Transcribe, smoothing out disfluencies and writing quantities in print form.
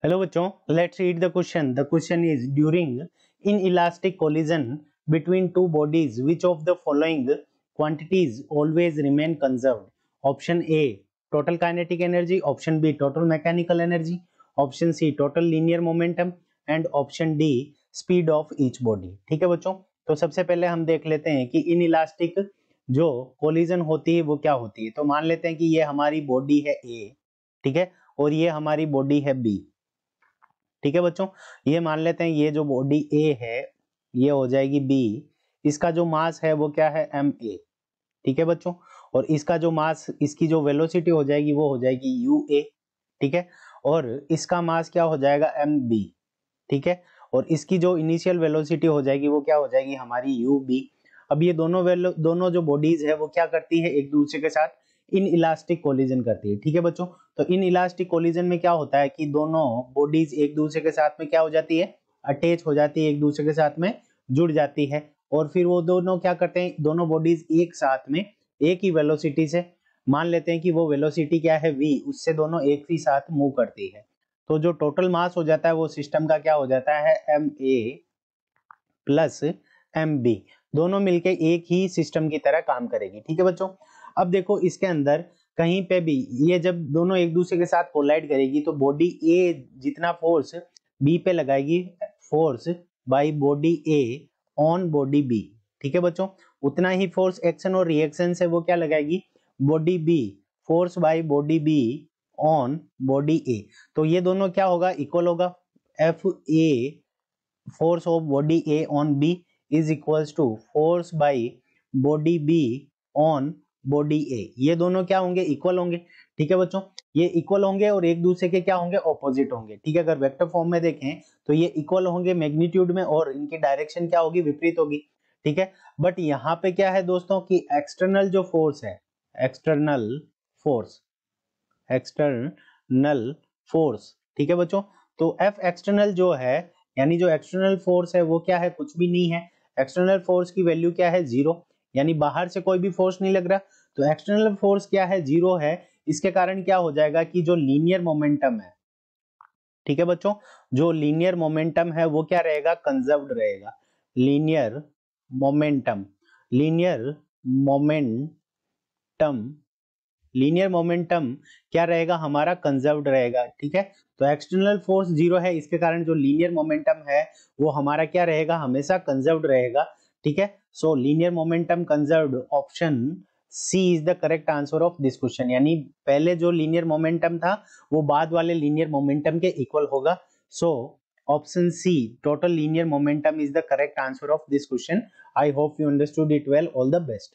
Hello बच्चों, let's read the question. The question is during inelastic collision between two bodies which of the following quantities always remain conserved? Option A total kinetic energy, option B total mechanical energy, option C total linear momentum and option D speed of each body. ठीक है बच्चों, तो सबसे पहले हम देख लेते हैं कि inelastic जो कोलिजन होती है वो क्या होती है. तो मान लेते हैं कि ये हमारी बॉडी है A, ठीक है, और ये हमारी बॉडी है B. ठीक है बच्चों, ये मान लेते हैं ये जो बॉडी ए है ये हो जाएगी बी. इसका जो मास है वो क्या है एम ए. ठीक है बच्चों, और इसका जो मास, इसकी जो वेलोसिटी हो जाएगी वो हो जाएगी यू ए. ठीक है, और इसका मास क्या हो जाएगा एम बी. ठीक है, और इसकी जो इनिशियल वेलोसिटी हो जाएगी वो क्या हो जाएगी हमारी यू बी. अब ये दोनों जो बॉडीज है वो क्या करती है, एक दूसरे के साथ इन इलास्टिक कोलिजन करती है. ठीक है बच्चों, तो इन इलास्टिक कोलिजन में क्या होता है कि दोनों बॉडीज एक दूसरे के साथ में क्या हो जाती है, अटैच हो जाती है, एक दूसरे के साथ में जुड़ जाती है. और फिर वो दोनों क्या करते हैं, दोनों बॉडीज एक साथ में एक ही वेलोसिटी से, मान लेते हैं कि वो वेलोसिटी क्या है v, उससे दोनों एक ही साथ मूव करती है. तो जो टोटल मास हो जाता है वो सिस्टम का क्या हो जाता है M A plus M B. दोनों मिलके एक ही सिस्टम की तरह काम करेगी. ठीक है बच्चों, अब देखो इसके अंदर कहीं पे भी ये जब दोनों एक दूसरे के साथ कोलाइड करेगी तो बॉडी ए जितना फोर्स बी पे लगाएगी, force by body A on body B. ठीक है बच्चों, उतना ही फोर्स एक्शन और रिएक्शन से वो क्या लगाएगी, body B, force by body B on body A. तो ये दोनों क्या होगा, इक्वल होगा. F A force of body A on B is equals to force by body B on body A. ये दोनों क्या होंगे, इक्वल होंगे. ठीक है बच्चों, ये इक्वल होंगे और एक दूसरे के क्या होंगे, ऑपोजिट होंगे. ठीक है, अगर वेक्टर फॉर्म में देखें तो ये इक्वल होंगे मैग्नीट्यूड में और इनकी डायरेक्शन क्या होगी, विपरीत होगी. ठीक है, बट यहाँ पे क्या है दोस्तों कि एक्सटर्नल जो फोर्स है, एक्सटर्नल फोर्स, एक्सटर्नल फोर्स, ठीक है बच्चों, तो एफ एक्सटर्नल जो है, यानी जो एक्सटर्नल फोर्स है वो क्या है, कुछ भी नहीं है. एक्सटर्नल फोर्स की वैल्यू क्या है, जीरो, यानी बाहर से कोई भी फोर्स नहीं लग रहा. तो एक्सटर्नल फोर्स क्या है, जीरो है. इसके कारण क्या हो जाएगा कि जो लीनियर मोमेंटम है, ठीक है बच्चों, जो लीनियर मोमेंटम है वो क्या रहेगा, कंजर्व्ड रहेगा. Linear momentum, linear momentum, linear momentum क्या रहेगा हमारा, कंजर्व्ड रहेगा. ठीक है, तो एक्सटर्नल फोर्स जीरो है, इसके कारण जो लीनियर मोमेंटम है वो हमारा क्या रहेगा, हमेशा कंजर्व्ड रहेगा. ठीक है, so linear momentum conserved, option C is the correct answer of this question. यानी पहले जो लीनियर मोमेंटम था वो बाद वाले लीनियर मोमेंटम के इक्वल होगा. So option C total linear momentum is the correct answer of this question. I hope you understood it well. All the best.